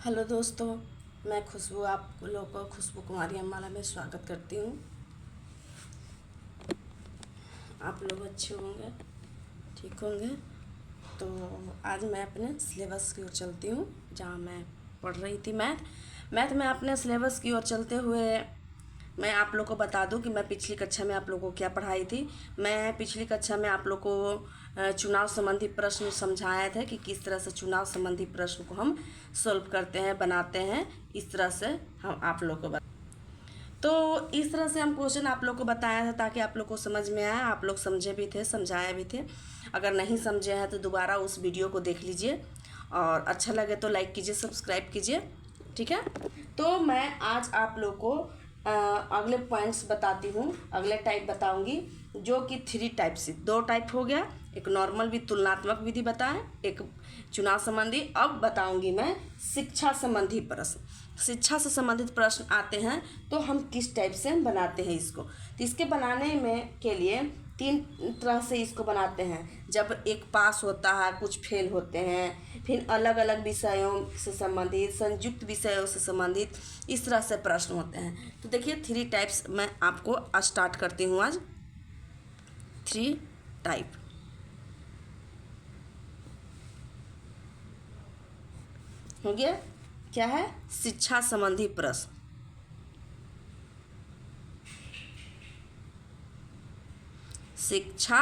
Hello दोस्तों, मैं खुशबू आप लोगों को खुशबू कुमारी अम्बाला में स्वागत करती हूँ। आप लोग अच्छे होंगे, ठीक होंगे। तो आज मैं अपने सिलेबस की ओर चलती हूँ, जहाँ मैं पढ़ रही थी मैथ में। अपने सिलेबस की ओर चलते हुए मैं आप लोग को बता दूं कि मैं पिछली कक्षा में आप लोगों को क्या पढ़ाई थी। मैं पिछली कक्षा में आप लोग को चुनाव संबंधी प्रश्न समझाए थे कि किस तरह से चुनाव संबंधी प्रश्न को हम सॉल्व करते हैं, बनाते हैं। इस तरह से हम आप लोग को तो इस तरह से हम क्वेश्चन आप लोग को बताया था ताकि आप लोग को समझ में आए, आप लोग समझे भी थे, समझाए भी थे। अगर नहीं समझे हैं तो दोबारा उस वीडियो को देख लीजिए और अच्छा लगे तो लाइक कीजिए, सब्सक्राइब कीजिए, ठीक है। तो मैं आज आप लोग को अगले पॉइंट्स बताती हूँ, अगले टाइप बताऊँगी, जो कि 3 टाइप से 2 टाइप हो गया। एक नॉर्मल भी तुलनात्मक विधि बताएं, एक चुनाव संबंधी। अब बताऊंगी मैं शिक्षा संबंधी प्रश्न। शिक्षा से संबंधित प्रश्न आते हैं तो हम किस टाइप से बनाते हैं इसको। तो इसके बनाने में के लिए 3 तरह से इसको बनाते हैं। जब एक पास होता है, कुछ फेल होते हैं, फिर अलग अलग विषयों से संबंधित, संयुक्त विषयों से संबंधित, इस तरह से प्रश्न होते हैं। तो देखिए 3 टाइप्स मैं आपको स्टार्ट करती हूँ आज। 3 टाइप हो गया। क्या है? शिक्षा संबंधी प्रश्न। शिक्षा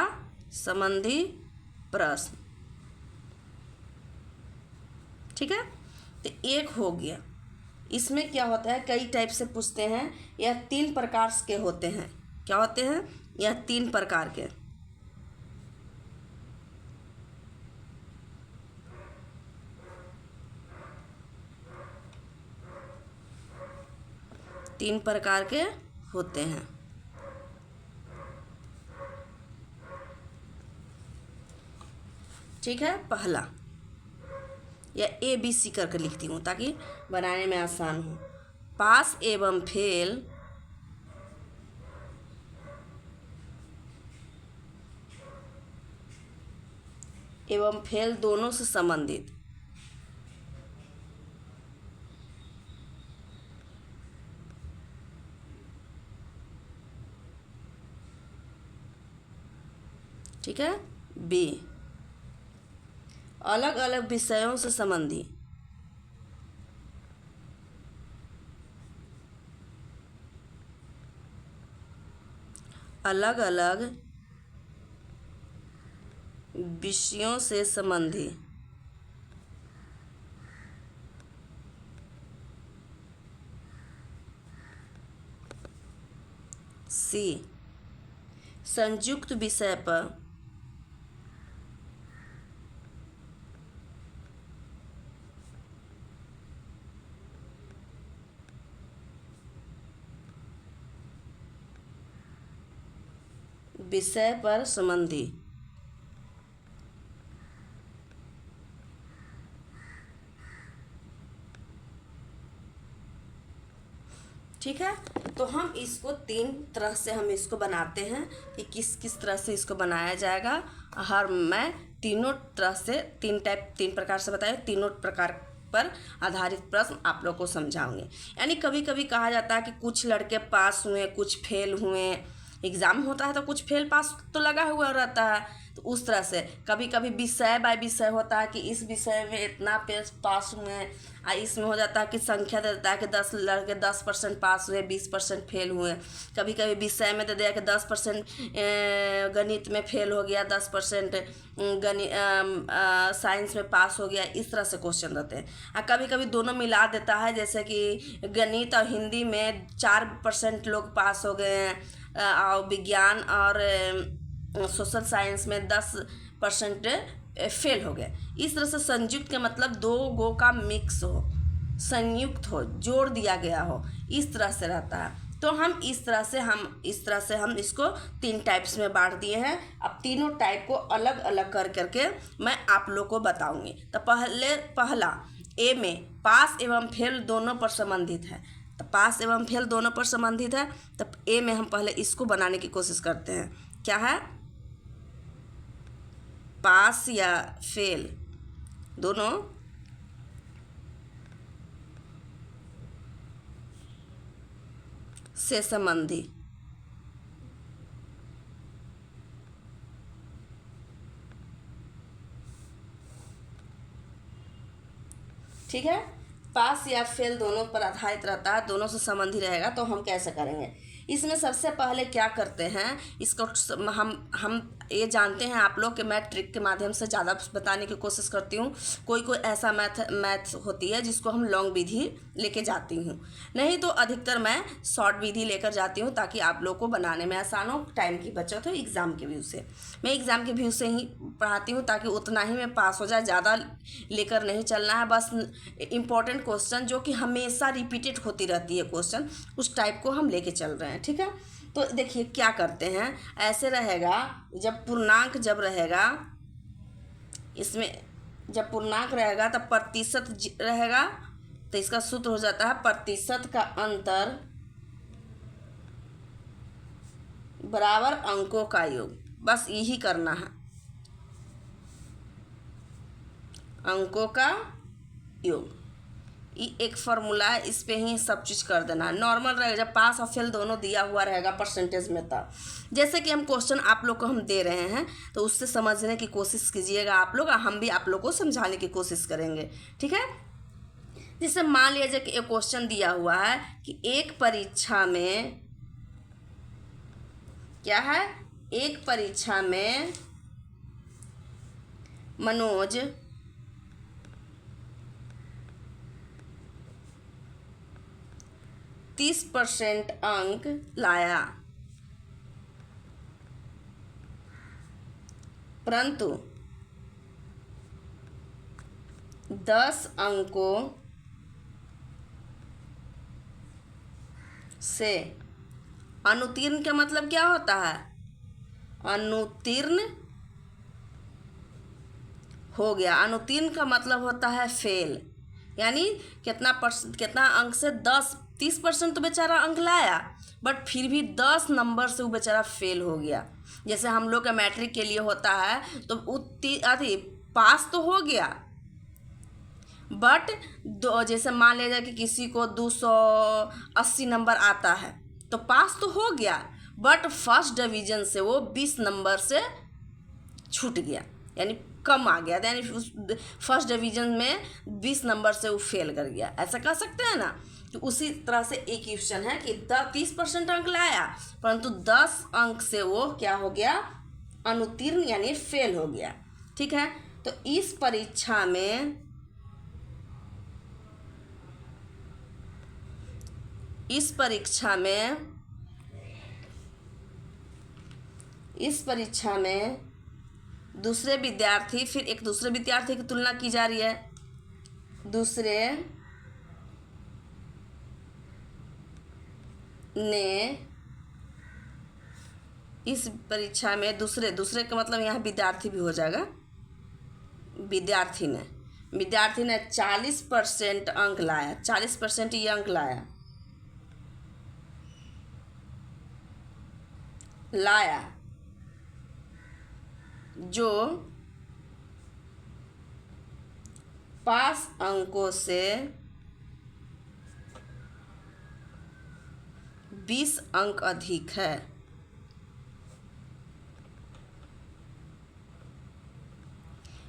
संबंधी प्रश्न, ठीक है। तो एक हो गया। इसमें क्या होता है, कई टाइप से पूछते हैं। यह 3 प्रकार के होते हैं। क्या होते हैं? यह 3 प्रकार के। तीन प्रकार के होते हैं। ठीक है। पहला, या ABC करके लिखती हूँ ताकि बनाने में आसान हो। पास एवं फेल दोनों से संबंधित। ठीक है। बी, अलग अलग विषयों से संबंधी। अलग अलग विषयों से संबंधी। सी, संयुक्त विषय पर संबंधी। ठीक है। तो हम इसको 3 तरह से हम इसको बनाते हैं कि किस किस तरह से इसको बनाया जाएगा। मैं तीनों तरह से 3 प्रकार से बताए, तीनों प्रकार पर आधारित प्रश्न आप लोग को समझाऊंगे। यानी कभी कभी कहा जाता है कि कुछ लड़के पास हुए, कुछ फेल हुए। एग्ज़ाम होता है तो कुछ फेल पास तो लगा हुआ रहता है। तो उस तरह से कभी कभी विषय बाय विषय होता है कि इस विषय में इतना पास हुए, इसमें हो जाता है कि संख्या दे देता है कि 10 लड़के 10% पास हुए, 20% फेल हुए। कभी कभी विषय में दे दिया कि 10% गणित में फेल हो गया, 10% गणित साइंस में पास हो गया। इस तरह से क्वेश्चन रहते हैं। कभी कभी दोनों मिला देता है, जैसे कि गणित और हिंदी में 4% लोग पास हो गए हैं और विज्ञान और सोशल साइंस में 10% फेल हो गए। इस तरह से संयुक्त के मतलब 2 गो का मिक्स हो, संयुक्त हो, जोड़ दिया गया हो, इस तरह से रहता है। तो हम इस तरह से हम इसको 3 टाइप्स में बांट दिए हैं। अब तीनों टाइप को अलग अलग कर करके मैं आप लोग को बताऊंगी। तो पहला ए में पास एवं फेल दोनों पर संबंधित है। तो पास एवं फेल दोनों पर संबंधित है। तो ए में हम पहले इसको बनाने की कोशिश करते हैं। क्या है? पास या फेल दोनों से संबंधी। ठीक है, पास या फेल दोनों पर आधारित रहता है, दोनों से संबंधी रहेगा। तो हम कैसे करेंगे? इसमें सबसे पहले क्या करते हैं, इसको हम ये जानते हैं आप लोग कि मैं ट्रिक के माध्यम से ज़्यादा बताने की कोशिश करती हूँ। कोई कोई ऐसा मैथ होती है जिसको हम लॉन्ग विधि लेके जाती हूँ, नहीं तो अधिकतर मैं शॉर्ट विधि लेकर जाती हूँ, ताकि आप लोग को बनाने में आसान हो, टाइम की बचत हो। एग्ज़ाम के व्यू से मैं एग्ज़ाम के व्यू से ही पढ़ाती हूँ, ताकि उतना ही मैं पास हो जाए, ज़्यादा लेकर नहीं चलना है। बस इम्पॉर्टेंट क्वेश्चन जो कि हमेशा रिपीटेड होती रहती है क्वेश्चन, उस टाइप को हम लेके चल रहे हैं। ठीक है, तो देखिए क्या करते हैं, ऐसे रहेगा। जब पूर्णांक जब रहेगा, इसमें जब पूर्णांक रहेगा तब प्रतिशत रहेगा, तो इसका सूत्र हो जाता है प्रतिशत का अंतर बराबर अंकों का योग। बस यही करना है, अंकों का योग। ये एक फॉर्मूला है, इस पे ही सब चीज़ कर देना है। नॉर्मल रहेगा जब पास और फेल दोनों दिया हुआ रहेगा परसेंटेज में, तब जैसे कि हम क्वेश्चन आप लोग को हम दे रहे हैं, तो उससे समझने की कोशिश कीजिएगा आप लोग, हम भी आप लोग को समझाने की कोशिश करेंगे। ठीक है, जैसे मान लीजिए कि एक क्वेश्चन दिया हुआ है कि एक परीक्षा में क्या है, एक परीक्षा में मनोज 30% अंक लाया, परंतु 10 अंकों से अनुत्तीर्ण का मतलब क्या होता है, अनुत्तीर्ण हो गया। अनुत्तीर्ण का मतलब होता है फेल, यानी कितना अंक से 30% तो बेचारा अंक लाया, बट फिर भी 10 नंबर से वो बेचारा फेल हो गया। जैसे हम लोग का मैट्रिक के लिए होता है, तो पास तो हो गया, बट जैसे मान लीजिए कि किसी को 280 नंबर आता है, तो पास तो हो गया, बट फर्स्ट डिवीजन से वो 20 नंबर से छूट गया, यानी कम आ गया, यानी फर्स्ट डिवीजन में 20 नंबर से वो फेल कर गया। ऐसा कह सकते हैं ना। तो उसी तरह से एक क्वेश्चन है कि 30% अंक लाया, परंतु 10 अंक से वो क्या हो गया, अनुत्तीर्ण यानी फेल हो गया। ठीक है, तो इस परीक्षा में दूसरे विद्यार्थी, फिर एक दूसरे विद्यार्थी की तुलना की जा रही है, दूसरे ने इस परीक्षा में दूसरे का मतलब यहाँ विद्यार्थी भी हो जाएगा। विद्यार्थी ने 40% अंक लाया, 40% ये अंक लाया, जो पास अंकों से 20 अंक अधिक है।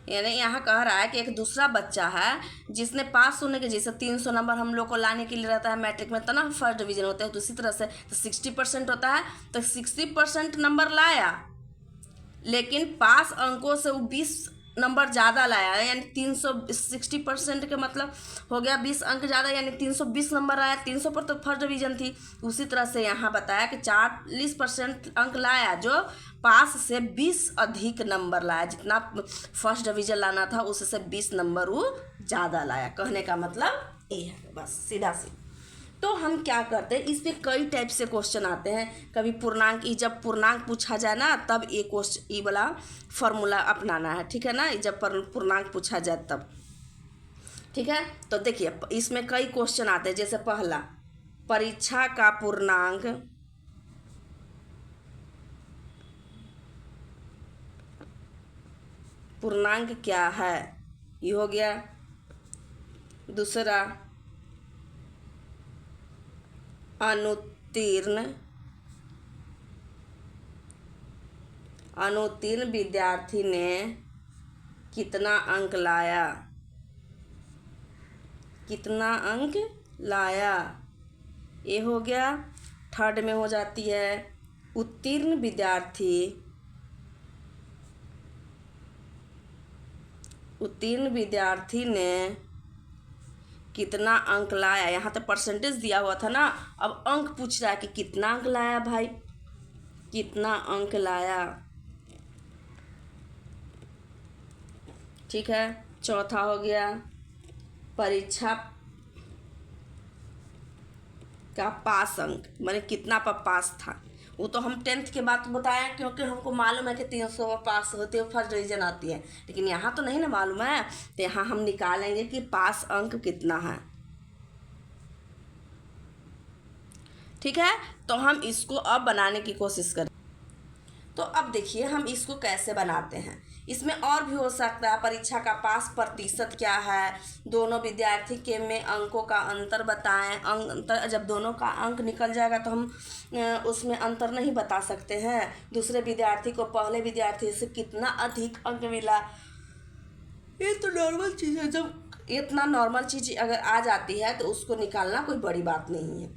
यानी यहाँ कह रहा है कि एक दूसरा बच्चा है जिसने पास होने के, जैसे 300 नंबर हम लोग को लाने के लिए रहता है मैट्रिक में, तो ना फर्स्ट डिवीजन होता है, तो इसी तरह से तो 60% होता है, तो 60% नंबर लाया, लेकिन पास अंकों से वो 20 नंबर ज़्यादा लाया, यानी 60% के मतलब हो गया 20 अंक ज़्यादा, यानी 320 नंबर आया। 300 पर तो फर्स्ट डिवीजन थी। उसी तरह से यहाँ बताया कि 40% अंक लाया, जो पास से 20 अधिक नंबर लाया, जितना फर्स्ट डिवीजन लाना था उससे 20 नंबर वो ज़्यादा लाया। कहने का मतलब ये है, बस सीधा सीधा। तो हम क्या करते हैं, इस पे कई टाइप से क्वेश्चन आते हैं। कभी पूर्णांक, जब पूर्णांक पूछा जाए ना, तब ये वाला फॉर्मूला अपनाना है। ठीक है ना, जब पूर्णांक पूछा जाए तब। ठीक है, तो देखिए इसमें कई क्वेश्चन आते हैं। जैसे पहला, परीक्षा का पूर्णांक क्या है, ये हो गया। दूसरा, अनुत्तीर्ण अनुत्तीर्ण विद्यार्थी ने कितना अंक लाया, कितना अंक लाया। ये हो गया। थर्ड में हो जाती है उत्तीर्ण विद्यार्थी ने कितना अंक लाया। यहाँ तो परसेंटेज दिया हुआ था ना, अब अंक पूछ रहा है कि कितना अंक लाया भाई, कितना अंक लाया। ठीक है। चौथा हो गया परीक्षा का पास अंक, माने कितना पर पास था। वो तो हम 10th के बाद बताया क्योंकि हमको मालूम है कि 300 पर पास होते हुए फर्स्ट डिवीजन आती है, लेकिन यहाँ तो नहीं ना मालूम है, तो यहाँ हम निकालेंगे कि पास अंक कितना है। ठीक है। तो हम इसको अब बनाने की कोशिश करें। तो अब देखिए हम इसको कैसे बनाते हैं। इसमें और भी हो सकता है, परीक्षा का पास प्रतिशत क्या है, दोनों विद्यार्थी के में अंकों का अंतर बताएं। अंतर, जब दोनों का अंक निकल जाएगा तो हम उसमें अंतर नहीं बता सकते हैं। दूसरे विद्यार्थी को पहले विद्यार्थी से कितना अधिक अंक मिला, ये तो नॉर्मल चीज़ है। जब इतना नॉर्मल चीज़ अगर आ जाती है तो उसको निकालना कोई बड़ी बात नहीं है।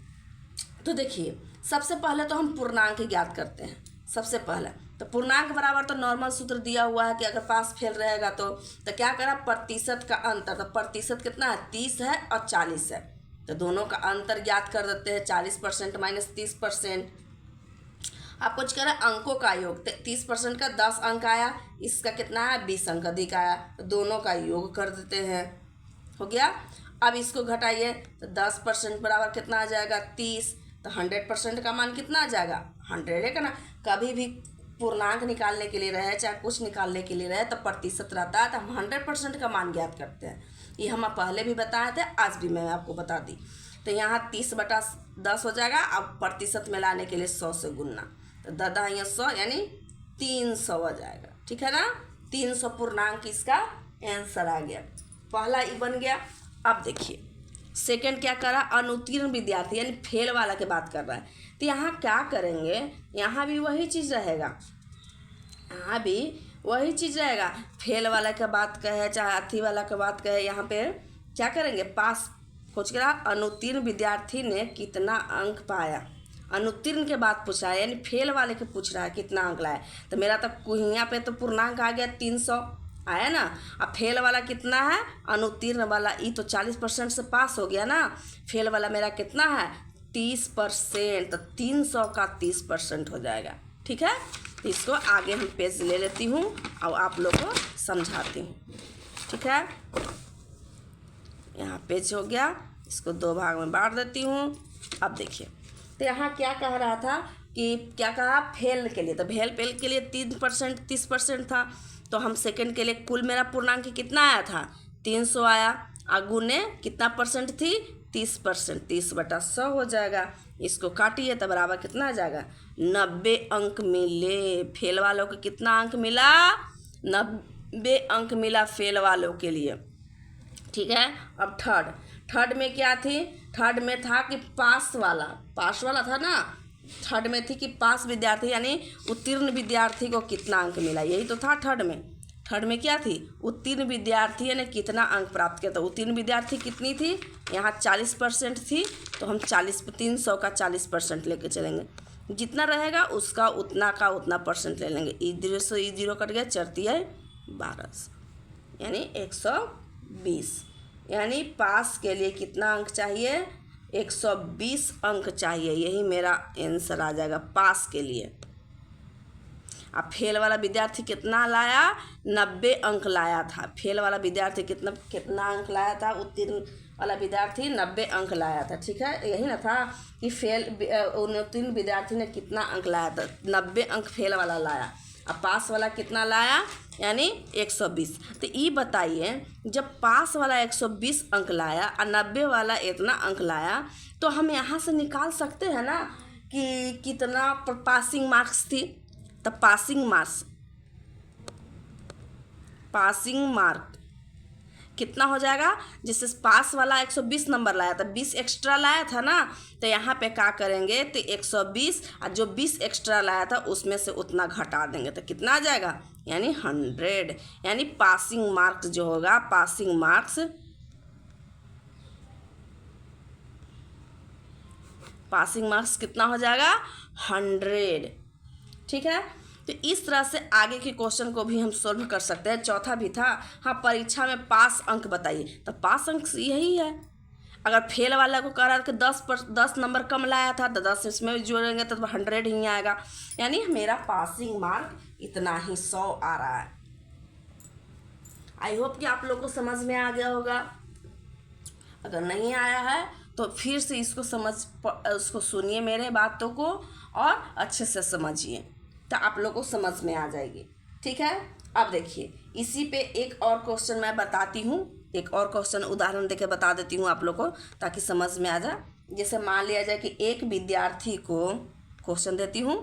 तो देखिए सबसे पहले तो हम पूर्णांक ज्ञात करते हैं। सबसे पहले तो पूर्णांक बराबर तो नॉर्मल सूत्र दिया हुआ है कि अगर पास फेल रहेगा तो क्या करा, प्रतिशत का अंतर। तो प्रतिशत कितना है, 30 है और 40 है, तो दोनों का अंतर ज्ञात कर देते हैं। 40% माइनस 30%। आपको कुछ कह अंकों का योग, 30% का 10 अंक आया, इसका कितना है 20 अंक अधिक आया, तो दोनों का योग कर देते हैं। हो गया। अब इसको घटाइए तो 10% बराबर कितना आ जाएगा 30, तो 100% का मान कितना आ जाएगा 100 है ना। कभी भी पूर्णांक निकालने के लिए रहे चाहे कुछ निकालने के लिए रहे तो प्रतिशत रहता है, तो हम 100% का मान ज्ञात करते हैं। ये हम पहले भी बताए थे, आज भी मैं आपको बता दी। तो यहाँ 30/10 हो जाएगा। अब प्रतिशत में लाने के लिए 100 से गुणना, तो 10 या 100 यानी 300 हो जाएगा। ठीक है ना, 300 पूर्णांक इसका आंसर आ गया। पहला ई बन गया। अब देखिए सेकंड क्या करा, अनुत्तीर्ण विद्यार्थी यानी फेल वाला की बात कर रहा है। तो यहाँ क्या करेंगे, यहाँ भी वही चीज़ रहेगा, यहाँ भी वही चीज़ रहेगा। फेल वाला की बात कहे चाहे अथी वाला की बात कहे, यहाँ पे क्या करेंगे, पास खोज करा। अनुत्तीर्ण विद्यार्थी ने कितना अंक पाया, अनुत्तीर्ण के बाद पूछ रहा है यानी फेल वाले के पूछ रहा है कितना अंक लाया। तो मेरा तो यहाँ पे तो पूर्णांक आ गया 300 आया ना। अब फेल वाला कितना है, अनुत्तीर्ण वाला, ये तो 40% से पास हो गया ना। फेल वाला मेरा कितना है 30%, तो 300 का 30% हो जाएगा। ठीक है। तो इसको आगे हम पेज ले लेती हूँ और आप लोग को समझाती हूँ। ठीक है, यहाँ पेज हो गया, इसको 2 भाग में बांट देती हूँ। अब देखिए तो यहाँ क्या कह रहा था कि क्या कहा, फेल के लिए, तो फेल के लिए 3% 30% था। तो हम सेकंड के लिए कुल मेरा पूर्णांक कितना आया था 300 आया, आगू ने कितना परसेंट थी 30%, 30/100 हो जाएगा। इसको काटिए तो बराबर कितना आ जाएगा 90 अंक मिले। फेल वालों को कितना अंक मिला, 90 अंक मिला फेल वालों के लिए। ठीक है। अब थर्ड में क्या थी, थर्ड में था कि पास वाला था ना। थर्ड में थी कि पास विद्यार्थी यानी उत्तीर्ण विद्यार्थी को कितना अंक मिला, यही तो था थर्ड में। थर्ड में क्या थी, उत्तीर्ण विद्यार्थी ने कितना अंक प्राप्त किया। तो उत्तीर्ण विद्यार्थी कितनी थी, यहाँ 40% थी, तो हम 300 का 40% लेके चलेंगे। जितना रहेगा उसका उतना का उतना परसेंट ले लेंगे। ई 0 कट गया, 4×12 यानी 120। यानी पास के लिए कितना अंक चाहिए 120 अंक चाहिए, यही मेरा आंसर आ जाएगा पास के लिए। अब फेल वाला विद्यार्थी कितना लाया 90 अंक लाया था। फेल वाला विद्यार्थी कितना अंक लाया था, उत्तीर्ण वाला विद्यार्थी 90 अंक लाया था। ठीक है, यही ना था कि उत्तीर्ण विद्यार्थी ने कितना अंक लाया था, 90 अंक फेल वाला लाया। अब पास वाला कितना लाया यानी 120। तो ये बताइए जब पास वाला 120 अंक लाया और 90 वाला इतना अंक लाया, तो हम यहाँ से निकाल सकते हैं ना कि कितना पासिंग मार्क्स थी। तो पासिंग मार्क कितना हो जाएगा, जैसे पास वाला 120 नंबर लाया था, 20 एक्स्ट्रा लाया था ना, तो यहाँ पे क्या करेंगे, तो 120 और जो 20 एक्स्ट्रा लाया था उसमें से उतना घटा देंगे तो कितना आ जाएगा, यानी 100। यानी पासिंग मार्क्स जो होगा, पासिंग मार्क्स कितना हो जाएगा, 100। ठीक है, तो इस तरह से आगे के क्वेश्चन को भी हम सोल्व कर सकते हैं। चौथा भी था, हाँ परीक्षा में पास अंक बताइए, तो पास अंक यही है। अगर फेल वाला को कह रहा है कि 10 नंबर कम लाया था तो 10 इसमें भी जोड़ेंगे तो 100 ही आएगा, यानी मेरा पासिंग मार्क इतना ही 100 आ रहा है। आई होप कि आप लोग को समझ में आ गया होगा। अगर नहीं आया है तो फिर से इसको उसको सुनिए मेरे बातों को और अच्छे से समझिए, तो आप लोग को समझ में आ जाएगी। ठीक है, अब देखिए इसी पे एक और क्वेश्चन मैं बताती हूँ, एक और क्वेश्चन उदाहरण देके बता देती हूँ आप लोग को ताकि समझ में आ जाए। जैसे मान लिया जाए कि एक विद्यार्थी को, क्वेश्चन देती हूँ,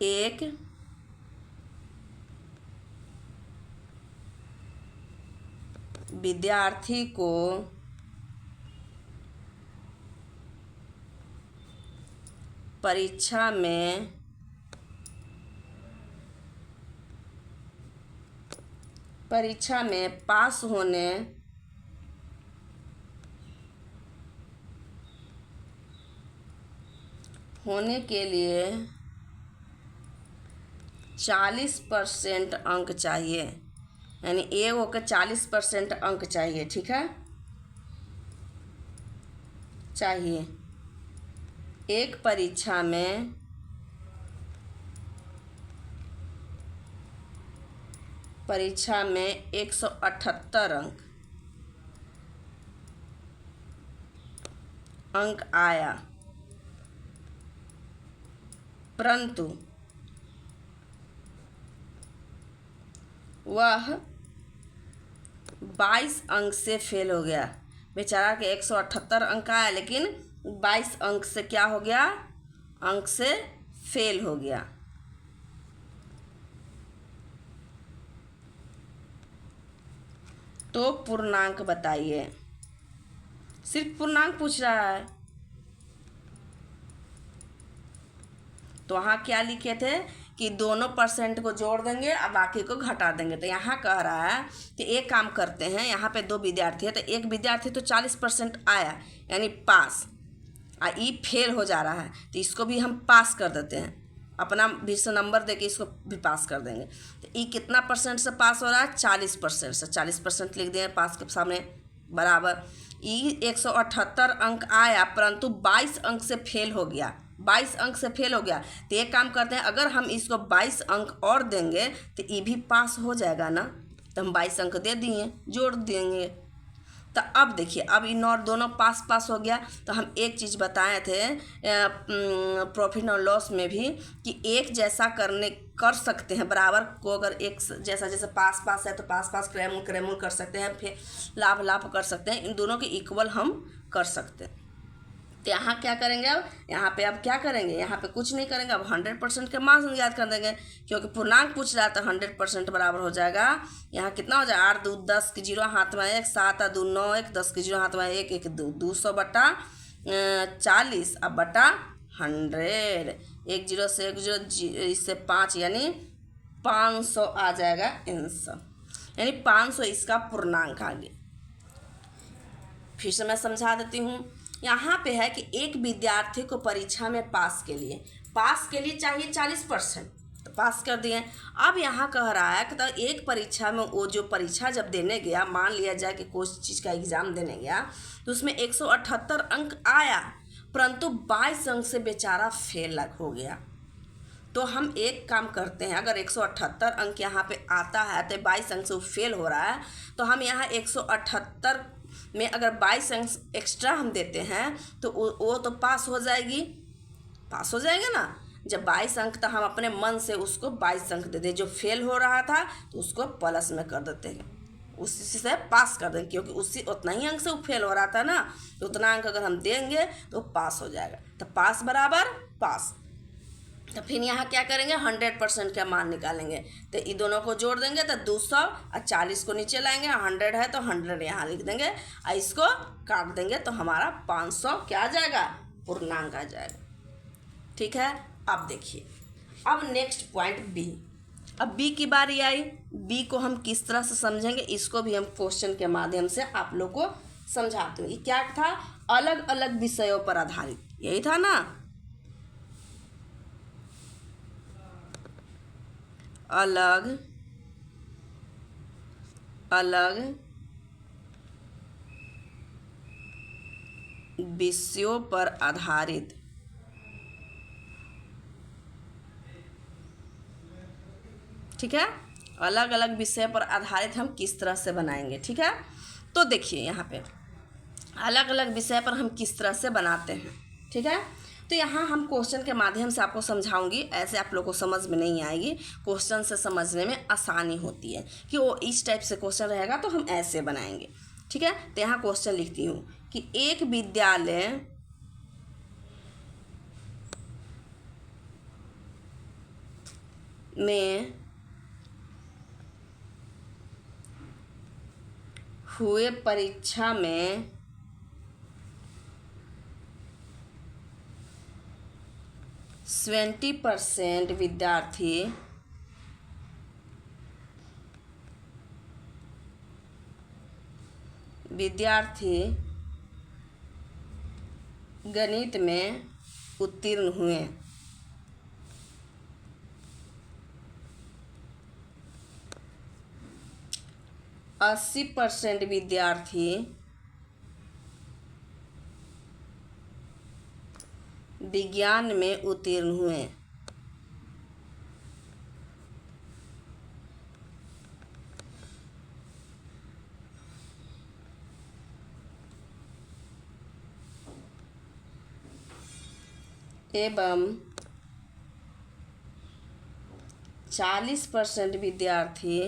एक विद्यार्थी को परीक्षा में पास होने के लिए 40% अंक चाहिए, यानी एगो के 40% अंक चाहिए। ठीक है, चाहिए। एक परीक्षा में परीक्षा में 178 अंक आया, परंतु वह 22 अंक से फेल हो गया। बेचारा के 178 अंक आया लेकिन 22 अंक से क्या हो गया, अंक से फेल हो गया। तो पूर्णांक बताइए, सिर्फ पूर्णांक पूछ रहा है। तो वहाँ क्या लिखे थे कि दोनों परसेंट को जोड़ देंगे और बाकी को घटा देंगे। तो यहाँ कह रहा है कि एक काम करते हैं, यहाँ पे 2 विद्यार्थी है तो एक विद्यार्थी तो 40% आया यानी पास, और ये फेल हो जा रहा है तो इसको भी हम पास कर देते हैं, अपना भी से नंबर देके इसको भी पास कर देंगे। तो ये कितना परसेंट से पास हो रहा है, 40% से। 40% लिख दें पास के सामने, बराबर ये 178 अंक आया परंतु 22 अंक से फेल हो गया, 22 अंक से फेल हो गया। तो एक काम करते हैं, अगर हम इसको 22 अंक और देंगे तो ये भी पास हो जाएगा ना, तो हम 22 अंक दे दिए, जोड़ देंगे। तो अब देखिए, अब इन और दोनों पास हो गया। तो हम एक चीज़ बताए थे प्रॉफिट और लॉस में भी कि एक जैसा कर सकते हैं, बराबर को अगर एक जैसा, जैसे पास है तो पास क्रैमुल कर सकते हैं, फिर लाभ कर सकते हैं, इन दोनों के इक्वल हम कर सकते हैं। तो यहाँ क्या करेंगे, अब यहाँ पे अब क्या करेंगे, यहाँ पे कुछ नहीं करेंगे, अब 100% के मार्क्स याद कर देंगे क्योंकि पूर्णांक पूछ रहा है तो 100% बराबर हो जाएगा। यहाँ कितना हो जाएगा, 8 2 10 की 0 हाथ में 1, 7 2 9 1, 10 की 0 हाथ में 1 1 2, 200 बटा 40 अब बटा 100, 1 0 से 1 0 इससे 5 यानी 500 आ जाएगा आंसर, यानी 500 इसका पूर्णांक आ गया। फिर से मैं समझा देती हूँ। यहाँ पे है कि एक विद्यार्थी को परीक्षा में पास के लिए चाहिए 40%, तो पास कर दिए। अब यहाँ कह रहा है कि तो एक परीक्षा में वो जो परीक्षा जब देने गया, मान लिया जाए कि कोई चीज़ का एग्ज़ाम देने गया तो उसमें 178 अंक आया परंतु 22 अंक से बेचारा फेल हो गया। तो हम एक काम करते हैं, अगर 178 अंक यहाँ पे आता है तो 22 अंक से वो फेल हो रहा है, तो हम यहाँ 178 में अगर 22 अंक एक्स्ट्रा हम देते हैं तो वो तो पास हो जाएगा ना। जब 22 अंक तो हम अपने मन से उसको 22 अंक दे दें, जो फेल हो रहा था तो उसको प्लस में कर देते हैं, उसी से पास कर देंगे क्योंकि उसी उतना ही अंक से वो फेल हो रहा था ना, तो उतना अंक अगर हम देंगे तो पास हो जाएगा। तो पास बराबर पास। तो फिर यहाँ क्या करेंगे, 100% का मान निकालेंगे। तो ये दोनों को जोड़ देंगे तो 200 और 40 को नीचे लाएंगे, 100 है तो 100 यहाँ लिख देंगे और इसको काट देंगे तो हमारा 500 क्या आ जाएगा, पूर्णांक आ जाएगा। ठीक है। अब देखिए, अब नेक्स्ट पॉइंट बी। अब बी की बारी आई। बी को हम किस तरह से समझेंगे, इसको भी हम क्वेश्चन के माध्यम से आप लोग को समझाते हैं। ये क्या था, अलग अलग विषयों पर आधारित, यही था ना। अलग अलग विषयों पर आधारित। ठीक है, अलग अलग विषय पर आधारित हम किस तरह से बनाएंगे। ठीक है, तो देखिए यहाँ पे अलग अलग विषय पर हम किस तरह से बनाते हैं। ठीक है, तो यहाँ हम क्वेश्चन के माध्यम से आपको समझाऊंगी, ऐसे आप लोगों को समझ में नहीं आएगी। क्वेश्चन से समझने में आसानी होती है कि वो इस टाइप से क्वेश्चन रहेगा तो हम ऐसे बनाएंगे। ठीक है, तो यहाँ क्वेश्चन लिखती हूँ कि एक विद्यालय में हुए परीक्षा में 20% विद्यार्थी गणित में उत्तीर्ण हुए। 80% विद्यार्थी विज्ञान में उत्तीर्ण हुए। एवं 40% विद्यार्थी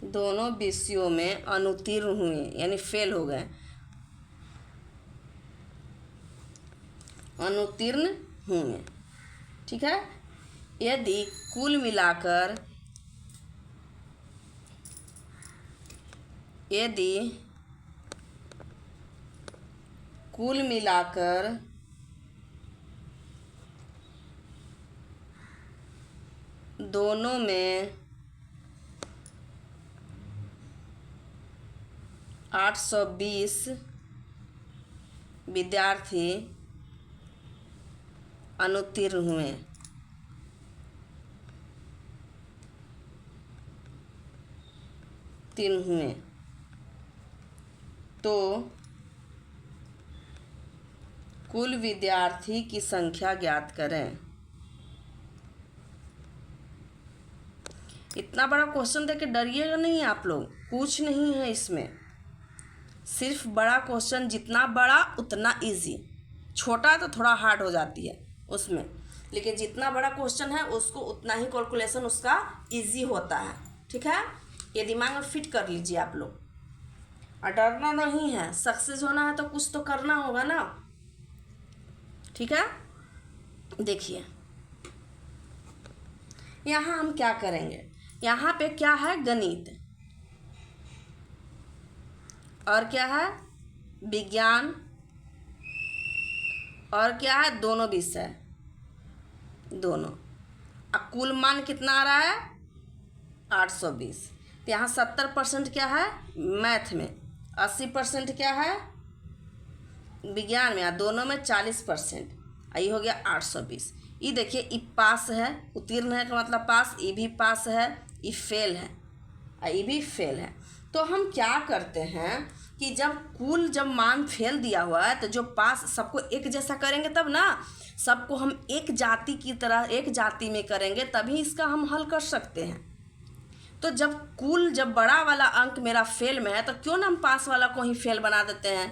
दोनों विषयों में अनुत्तीर्ण हुए, यानी फेल हो गए, अनुत्तीर्ण हुए। ठीक है, यदि कुल मिलाकर दोनों में 820 विद्यार्थी अनुत्तीर्ण हुए। तो कुल विद्यार्थी की संख्या ज्ञात करें। इतना बड़ा क्वेश्चन देख के डरिएगा नहीं आप लोग, कुछ नहीं है इसमें। सिर्फ बड़ा क्वेश्चन, जितना बड़ा उतना इजी, छोटा तो थोड़ा हार्ड हो जाती है उसमें, लेकिन जितना बड़ा क्वेश्चन है उसको उतना ही कैलकुलेशन उसका इजी होता है। ठीक है, ये दिमाग में फिट कर लीजिए आप लोग। और डरना नहीं है, सक्सेस होना है तो कुछ तो करना होगा ना। ठीक है, देखिए यहाँ हम क्या करेंगे, यहाँ पे क्या है, गणित, और क्या है, विज्ञान, और क्या है, दोनों विषय, दोनों। अब कुल मान कितना आ रहा है, 820। तो यहाँ 70% क्या है मैथ में, 80% क्या है विज्ञान में, दोनों में 40%। ये हो गया 820। ये देखिए, ये पास है, उत्तीर्ण है का मतलब पास, ये भी पास है, ये फेल है, ये भी फेल है। तो हम क्या करते हैं कि जब मान फेल दिया हुआ है तो जो पास, सबको एक जैसा करेंगे तब ना, सबको हम एक जाति की तरह एक जाति में करेंगे तभी इसका हम हल कर सकते हैं। तो जब बड़ा वाला अंक मेरा फेल में है तो क्यों ना हम पास वाला को ही फेल बना देते हैं,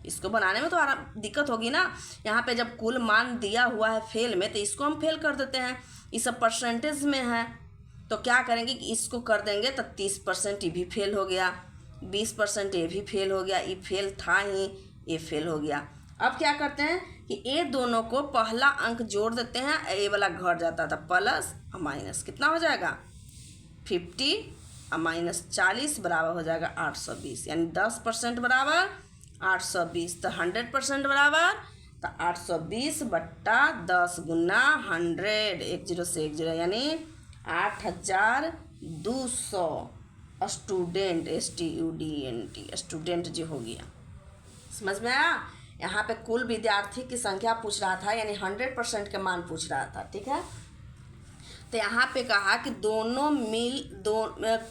इसको बनाने में तो आराम दिक्कत होगी ना। यहाँ पे जब कुल मान दिया हुआ है फेल में, तो इसको हम फेल कर देते हैं। ये सब परसेंटेज में है, तो क्या करेंगे कि इसको कर देंगे, तो 30% ये भी फेल हो गया, 20% ये भी फेल हो गया, ये फेल था ही, ये फेल हो गया। अब क्या करते हैं कि ये दोनों को पहला अंक जोड़ देते हैं, ये वाला घट जाता था, प्लस और माइनस कितना हो जाएगा 50 और माइनस 40 बराबर हो जाएगा 820, यानी 10% बराबर 820, तो 100% बराबर तो 820 बट्टा 10 गुना 100, 10 से 10 यानी 8200 स्टूडेंट, STUDENT स्टूडेंट जो हो गया। समझ में आया। यहाँ पे कुल विद्यार्थी की संख्या पूछ रहा था, यानी 100% के मान पूछ रहा था, ठीक है। तो यहाँ पे कहा कि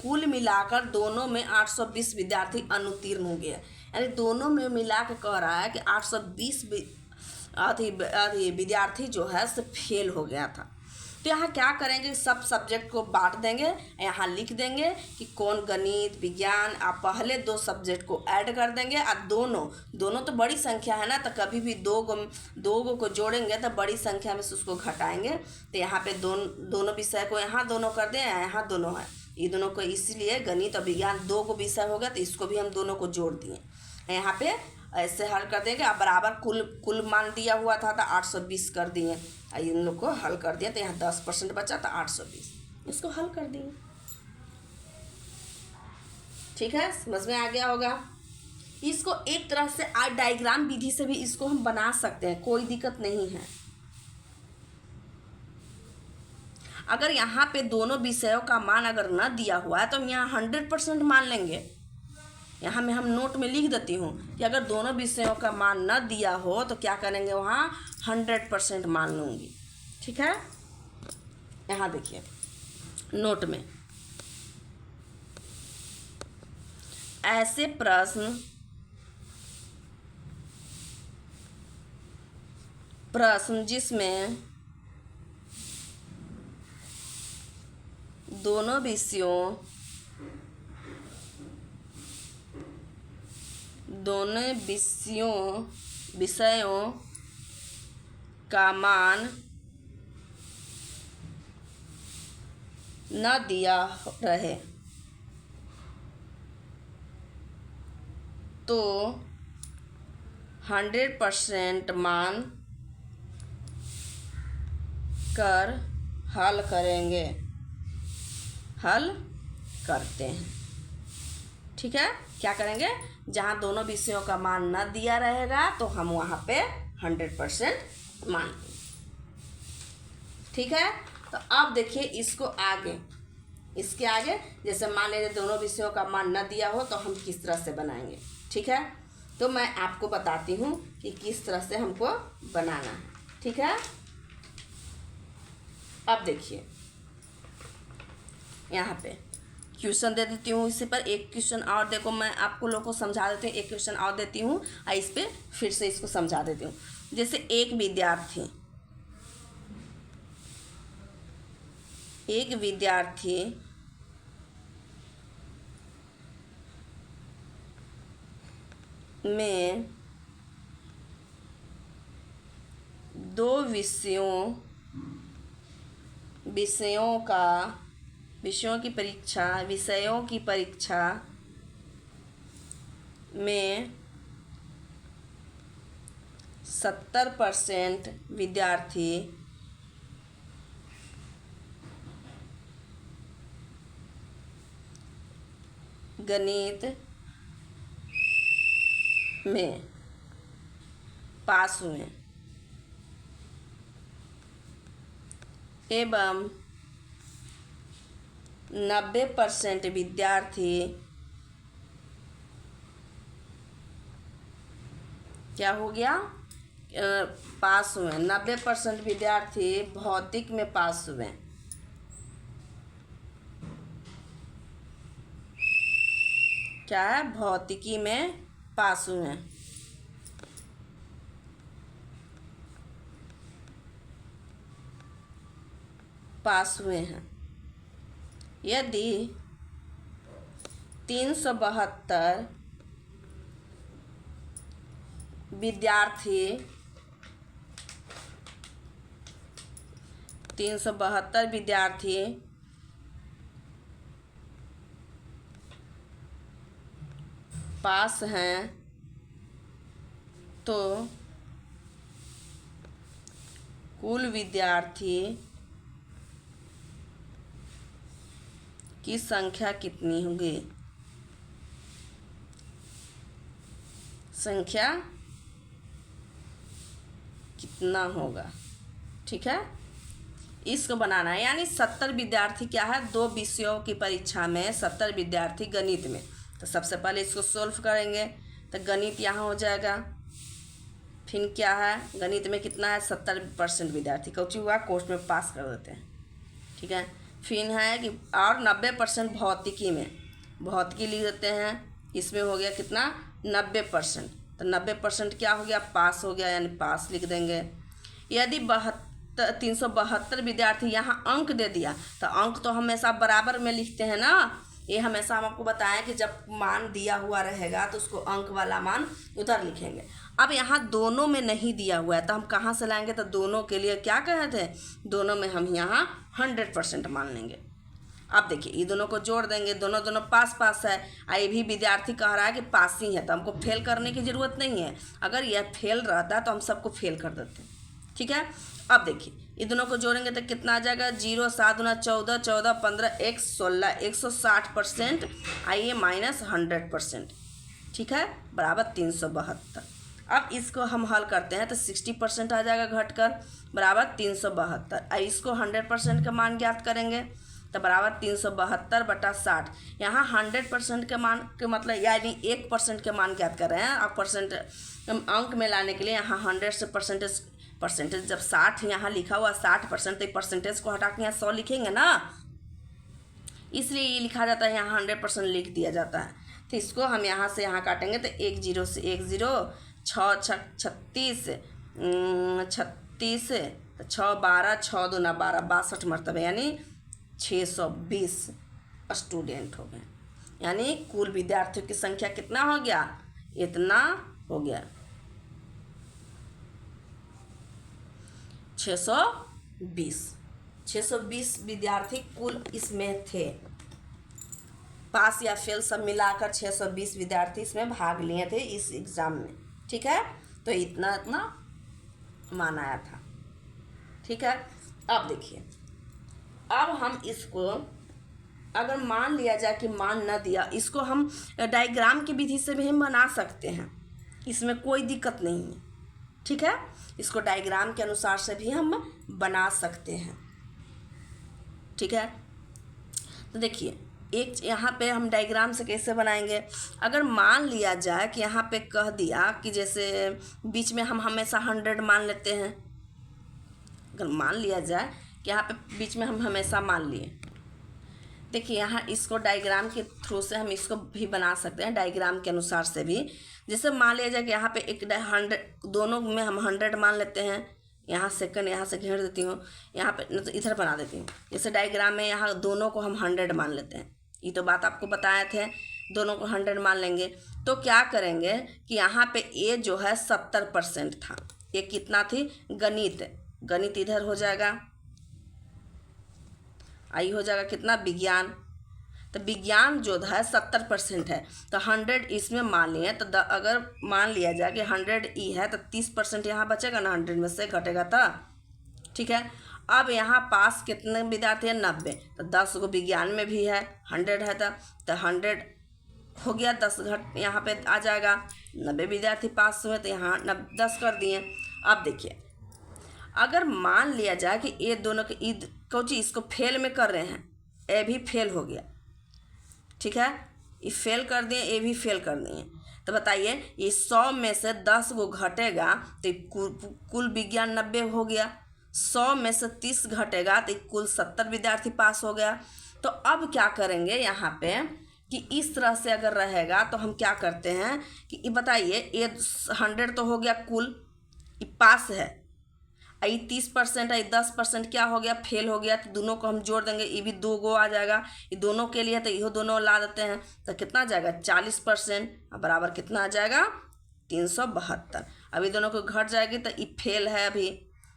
कुल मिलाकर दोनों में 820 विद्यार्थी अनुत्तीर्ण हो गए, यानी दोनों में मिला के कह रहा है कि 820 विद्यार्थी जो है से फेल हो गया था। तो यहाँ क्या करेंगे, सब सब्जेक्ट को बांट देंगे, यहाँ लिख देंगे कि कौन गणित विज्ञान, आप पहले 2 सब्जेक्ट को ऐड कर देंगे, और दोनों तो बड़ी संख्या है ना, तो कभी भी दो गो को जोड़ेंगे तो बड़ी संख्या में से उसको घटाएंगे। तो यहाँ पे दोनों विषय को यहाँ दोनों कर दें, यहाँ दोनों है, ये दोनों को इसीलिए गणित और विज्ञान 2 गो विषय हो गया, तो इसको भी हम दोनों को जोड़ दिए। यहाँ पे ऐसे हल कर देंगे। अब बराबर कुल मान दिया हुआ था तो 820 कर दिए, इन लोग को हल कर दिया, तो यहाँ 10% बचा तो 820, इसको हल कर दिए। ठीक है, समझ में आ गया होगा। इसको एक तरह से डायग्राम विधि से भी इसको हम बना सकते हैं, कोई दिक्कत नहीं है। अगर यहाँ पे दोनों विषयों का मान अगर न दिया हुआ है तो हम यहाँ 100% मान लेंगे। यहाँ में हम नोट में लिख देती हूँ कि अगर दोनों विषयों का मान न दिया हो तो क्या करेंगे, वहाँ 100% मान लूँगी। ठीक है, यहाँ देखिए नोट में ऐसे प्रश्न जिसमें दोनों विषयों का मान न दिया रहे तो 100% मान कर हल करते हैं। ठीक है, क्या करेंगे, जहाँ दोनों विषयों का मान न दिया रहेगा तो हम वहाँ पे 100% मान लेंगे। ठीक है, तो अब देखिए इसके आगे जैसे मान लीजिए दोनों विषयों का मान न दिया हो तो हम किस तरह से बनाएंगे। ठीक है, तो मैं आपको बताती हूँ कि किस तरह से हमको बनाना है। ठीक है, अब देखिए यहाँ पे क्वेश्चन दे देती हूँ, इसी पर एक क्वेश्चन और देखो, मैं आपको लोगों को समझा देती हूँ, एक क्वेश्चन और देती हूँ और इस पर फिर से इसको समझा देती हूँ। जैसे एक विद्यार्थी में 2 विषयों की परीक्षा में 70% विद्यार्थी गणित में पास हुए एवं 90% विद्यार्थी क्या हो गया, पास हुए। 90% विद्यार्थी भौतिक में पास हुए। क्या है, भौतिकी में पास हुए। हैं। यदि 372 विद्यार्थी 372 विद्यार्थी पास हैं तो कुल विद्यार्थी की संख्या कितनी होगी? संख्या कितना होगा? ठीक है, इसको बनाना है। यानी 70 विद्यार्थी क्या है, 2 विषयों की परीक्षा में 70 विद्यार्थी गणित में। तो सबसे पहले इसको सोल्व करेंगे तो गणित यहाँ हो जाएगा। फिर क्या है, गणित में कितना है, 70% विद्यार्थी कौची हुआ, कोर्स में पास कर देते हैं। ठीक है, फिर है कि और 90% भौतिकी में, भौतिकी लिख देते हैं। इसमें हो गया कितना, 90%। तो 90% क्या हो गया, पास हो गया, यानी पास लिख देंगे। यदि 372 विद्यार्थी यहाँ अंक दे दिया, तो अंक तो हमेशा बराबर में लिखते हैं ना। ये हमेशा हम आपको बताएं कि जब मान दिया हुआ रहेगा तो उसको अंक वाला मान उधर लिखेंगे। अब यहाँ दोनों में नहीं दिया हुआ है तो हम कहाँ से लाएंगे, तो दोनों के लिए क्या कहे थे, दोनों में हम यहाँ 100% मान लेंगे। अब देखिए ये दोनों को जोड़ देंगे, दोनों दोनों पास पास है। ये भी विद्यार्थी कह रहा है कि पास ही है, तो हमको फेल करने की ज़रूरत नहीं है। अगर यह फेल रहता तो हम सबको फेल कर देते। ठीक है, अब देखिए ये दोनों को जोड़ेंगे तो कितना आ जाएगा, 0 7 गुना 14, 14 15 1 16, 160%। आइए माइनस 100%। ठीक है, बराबर 372। अब इसको हम हल करते हैं तो 60% आ जाएगा घटकर, बराबर 372। अब इसको 100% का मान ज्ञात करेंगे तो बराबर 372/60। यहाँ 100% के मान के मतलब यानी 1% के मान ज्ञात कर रहे हैं। अब परसेंट अंक में लाने के लिए यहाँ 100 से परसेंटेज जब 60 यहाँ लिखा हुआ 60%, तो परसेंटेज को हटा के यहाँ 100 लिखेंगे ना, इसलिए ये लिखा जाता है, यहाँ 100% लिख दिया जाता है। तो इसको हम यहाँ से यहाँ काटेंगे तो 1 0 से 1 0, 6 36, 36, 6 12, 6 दूना 12, 62 मरतबे, यानी 620 स्टूडेंट हो गए। यानी कुल विद्यार्थियों की संख्या कितना हो गया, इतना हो गया, 620 विद्यार्थी कुल इसमें थे। पास या फेल सब मिलाकर 620 विद्यार्थी इसमें भाग लिए थे इस एग्ज़ाम में। ठीक है, तो इतना मान आया था। ठीक है, अब देखिए, अब हम इसको अगर मान लिया जाए कि मान न दिया, इसको हम डायग्राम की विधि से भी हम बना सकते हैं, इसमें कोई दिक्कत नहीं है। ठीक है, इसको डायग्राम के अनुसार से भी हम बना सकते हैं। ठीक है, तो देखिए एक यहाँ पे हम डायग्राम से कैसे बनाएंगे, अगर मान लिया जाए कि यहाँ पे कह दिया कि जैसे बीच में हम हमेशा 100 मान लेते हैं। अगर मान लिया जाए कि यहाँ पे बीच में हम हमेशा मान लिए, देखिए यहाँ इसको डायग्राम के थ्रू से हम इसको भी बना सकते हैं, डायग्राम के अनुसार से भी। जैसे मान लिया जाए कि यहाँ पे 100, दोनों में हम 100 मान लेते हैं। यहाँ सेकंड यहाँ से घेर देती हूँ, यहाँ पे तो इधर बना देती हूँ। जैसे डायग्राम में यहाँ दोनों को हम 100 मान लेते हैं, ये तो बात आपको बताए थे, दोनों को 100 मान लेंगे। तो क्या करेंगे कि यहाँ पे ए जो है 70% था, ये कितना थी, गणित इधर हो जाएगा, आई हो जाएगा कितना, विज्ञान। तो विज्ञान जो है 70% है, तो 100 इसमें मान लिए। तो अगर मान लिया जाए कि 100 ई है तो 30% यहाँ बचेगा ना, 100 में से घटेगा था। ठीक है, अब यहाँ पास कितने विद्यार्थी है, 90। तो 10 को विज्ञान में भी है, 100 है तो 100 हो गया, 10 घट यहाँ पे आ जाएगा, 90 विद्यार्थी पास हुए तो यहाँ 10 कर दिए। अब देखिए अगर मान लिया जाए कि ये दोनों के ईद कोची इसको फेल में कर रहे हैं, ए भी फेल हो गया। ठीक है, ये फेल कर दिए, ये भी फेल कर दिए, तो बताइए ये 100 में से 10 को घटेगा तो कुल विज्ञान 90 हो गया। 100 में से 30 घटेगा तो कुल 70 विद्यार्थी पास हो गया। तो अब क्या करेंगे यहाँ पे कि इस तरह से अगर रहेगा तो हम क्या करते हैं कि ये बताइए, ये 100 तो हो गया कुल, ये पास है, ये 30% है, 10% क्या हो गया, फेल हो गया। तो दोनों को हम जोड़ देंगे, ये भी 2 गो आ जाएगा, ये दोनों के लिए तो ये दोनों ला देते हैं, तो कितना आ जाएगा 40%, बराबर कितना आ जाएगा 372। अभी दोनों को घट जाएगी तो ये फेल है अभी,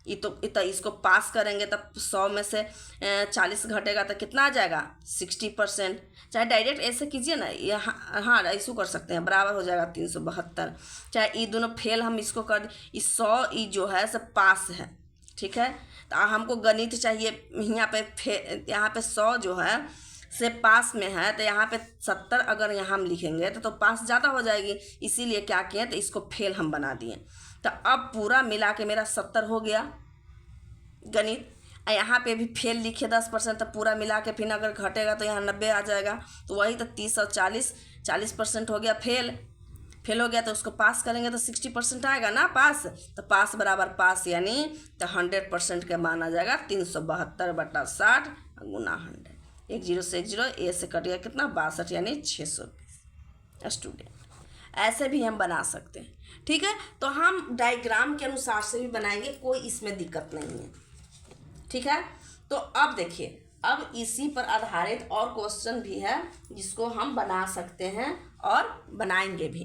ये तो इसको पास करेंगे तब 100 में से 40 घटेगा तो कितना आ जाएगा 60%। चाहे डायरेक्ट ऐसे कीजिए ना, यहाँ हाँ ऐसे कर सकते हैं, बराबर हो जाएगा 372। चाहे ये दोनों फेल हम इसको कर, इस 100 ये जो है सब पास है, ठीक है। तो हमको गणित चाहिए, यहाँ पे 100 जो है से पास में है, तो यहाँ पे 70 अगर यहाँ हम लिखेंगे तो पास ज़्यादा हो जाएगी, इसीलिए क्या किए तो इसको फेल हम बना दिए। तो अब पूरा मिला के मेरा 70 हो गया गणित। यहाँ पे भी फेल लिखे 10%, तो पूरा मिला के फिर अगर घटेगा तो यहाँ 90 आ जाएगा, तो वही तो 30 और 40% हो गया फेल हो गया, तो उसको पास करेंगे तो 60% आएगा ना पास, तो पास बराबर पास, यानी तो 100% के मान आ जाएगा 372/60 गुना 100। 1 0 से 1 0, ए से कट गया कितना 62, यानी 620 स्टूडेंट। ऐसे भी हम बना सकते हैं, ठीक है। तो हम डायग्राम के अनुसार से भी बनाएंगे, कोई इसमें दिक्कत नहीं है, ठीक है। तो अब देखिए, अब इसी पर आधारित और क्वेश्चन भी है जिसको हम बना सकते हैं और बनाएंगे भी,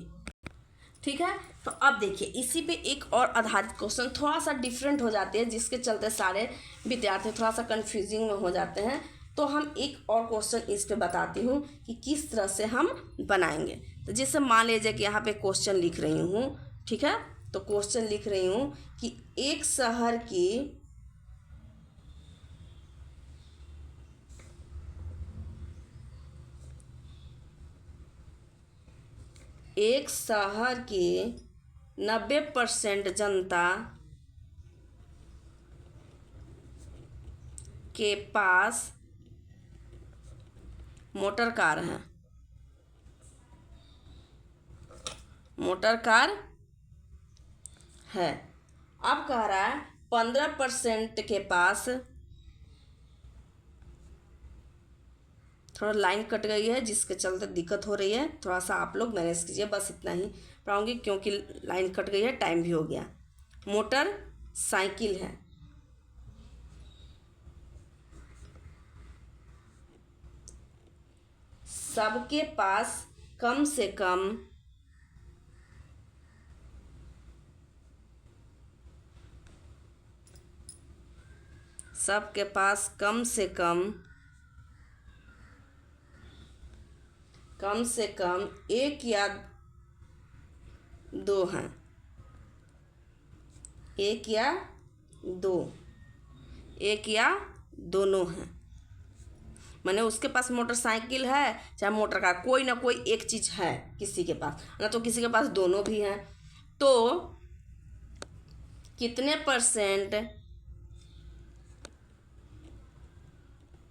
ठीक है। तो अब देखिए, इसी पे एक और आधारित क्वेश्चन थोड़ा सा डिफरेंट हो जाते हैं, जिसके चलते सारे विद्यार्थी थोड़ा सा कंफ्यूजिंग में हो जाते हैं। तो हम एक और क्वेश्चन इस पे बताती हूँ कि किस तरह से हम बनाएंगे। तो जैसे मान लीजिए कि यहाँ पे क्वेश्चन लिख रही हूँ, ठीक है। तो क्वेश्चन लिख रही हूँ कि एक शहर की 90% जनता के पास मोटर कार है, अब कह रहा है 15% के पास, थोड़ा लाइन कट गई है जिसके चलते दिक्कत हो रही है, थोड़ा सा आप लोग मैनेज कीजिए, बस इतना ही पढ़ाऊँगी क्योंकि लाइन कट गई है, टाइम भी हो गया। मोटर साइकिल है, सबके पास कम से कम 1 या 2 हैं, 1 या दोनों हैं। माने उसके पास मोटरसाइकिल है चाहे मोटर कार, कोई ना कोई एक चीज़ है किसी के पास, ना तो किसी के पास दोनों भी हैं। तो कितने %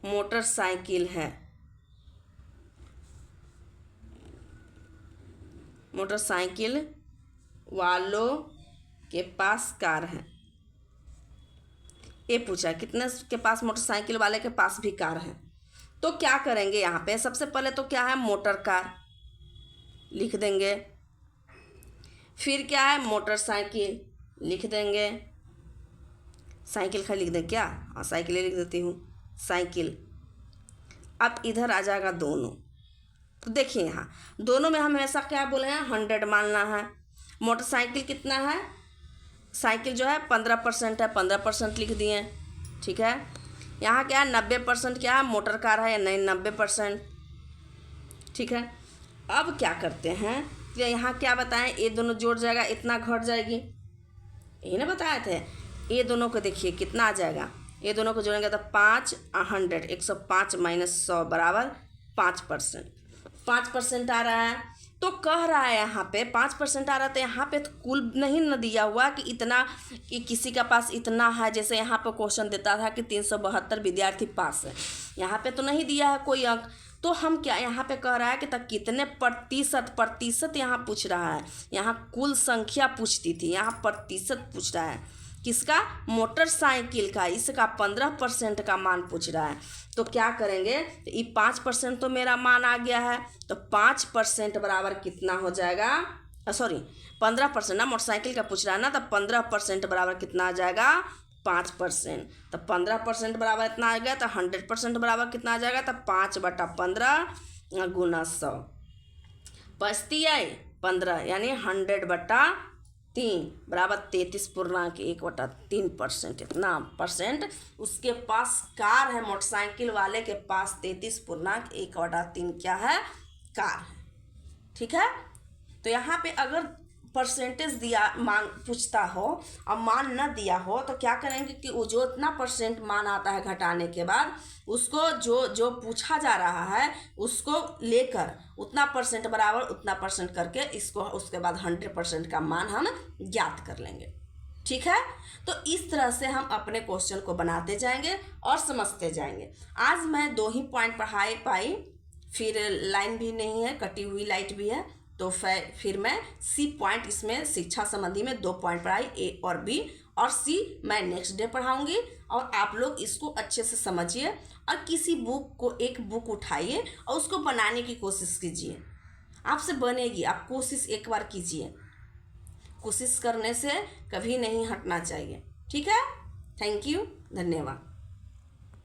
मोटरसाइकिल है, मोटरसाइकिल वालों के पास कार है। ये पूछा कितने के पास मोटरसाइकिल वाले के पास भी कार है। तो क्या करेंगे, यहाँ पे सबसे पहले तो क्या है मोटर कार लिख देंगे, फिर क्या है मोटरसाइकिल लिख देंगे, साइकिल का लिख दें क्या, हाँ साइकिल लिख देती हूँ, साइकिल। अब इधर आ जाएगा दोनों। तो देखिए यहाँ दोनों में हम हमेशा क्या बोले हैं 100 मानना है। मोटरसाइकिल कितना है, साइकिल जो है 15% है, 15% लिख दिए, ठीक है। यहाँ क्या है 90% क्या है मोटर कार है या नहीं 90%, ठीक है। अब क्या करते हैं कि यहाँ क्या बताएं, ये दोनों जोड़ जाएगा इतना घट जाएगी, यही ना बताए थे। ये दोनों को देखिए कितना आ जाएगा, ये दोनों को जोड़ेंगे तो 5 100, 105 - 100 बराबर 5% आ रहा है। तो कह रहा है यहाँ पे 5% आ रहा है, तो यहाँ पे तो कुल नहीं न दिया हुआ कि इतना, कि किसी का पास इतना है। जैसे यहाँ पे क्वेश्चन देता था कि 372 विद्यार्थी पास है, यहाँ पे तो नहीं दिया है कोई अंक। तो हम क्या यहाँ पे कह रहा है कि तक कितने प्रतिशत यहाँ पूछ रहा है, यहाँ कुल संख्या पूछती थी, यहाँ प्रतिशत पूछ रहा है किसका, मोटरसाइकिल का, इसका 15% का मान पूछ रहा है। तो क्या करेंगे, तो ये 5% तो मेरा मान आ गया है, तो 5% बराबर कितना हो जाएगा, सॉरी 15% ना, मोटरसाइकिल का पूछ रहा है ना, तो 15% बराबर कितना आ जाएगा 5%। तो 15% बराबर इतना आ गया, तो 100% बराबर कितना आ जाएगा, तो 5/15 गुना 100 बचती है 15 यानी 100/3 बराबर 33.1/3%। इतना परसेंट उसके पास कार है, मोटरसाइकिल वाले के पास 33.1/3 क्या है, कार है। ठीक है, तो यहाँ पे अगर परसेंटेज दिया मान पूछता हो और मान न दिया हो तो क्या करेंगे कि वो जो इतना परसेंट मान आता है घटाने के बाद उसको जो पूछा जा रहा है उसको लेकर उतना परसेंट बराबर उतना परसेंट करके इसको उसके बाद 100% का मान हम ज्ञात कर लेंगे। ठीक है, तो इस तरह से हम अपने क्वेश्चन को बनाते जाएंगे और समझते जाएंगे। आज मैं 2 ही पॉइंट पढ़ाई पाई, फिर लाइन भी नहीं है, कटी हुई लाइट भी है, तो फिर मैं सी पॉइंट इसमें शिक्षा संबंधी में 2 पॉइंट पढ़ाई, ए और बी, और सी मैं नेक्स्ट डे पढ़ाऊंगी। और आप लोग इसको अच्छे से समझिए और किसी बुक को एक बुक उठाइए और उसको बनाने की कोशिश कीजिए, आपसे बनेगी। आप कोशिश एक बार कीजिए, कोशिश करने से कभी नहीं हटना चाहिए। ठीक है, थैंक यू, धन्यवाद।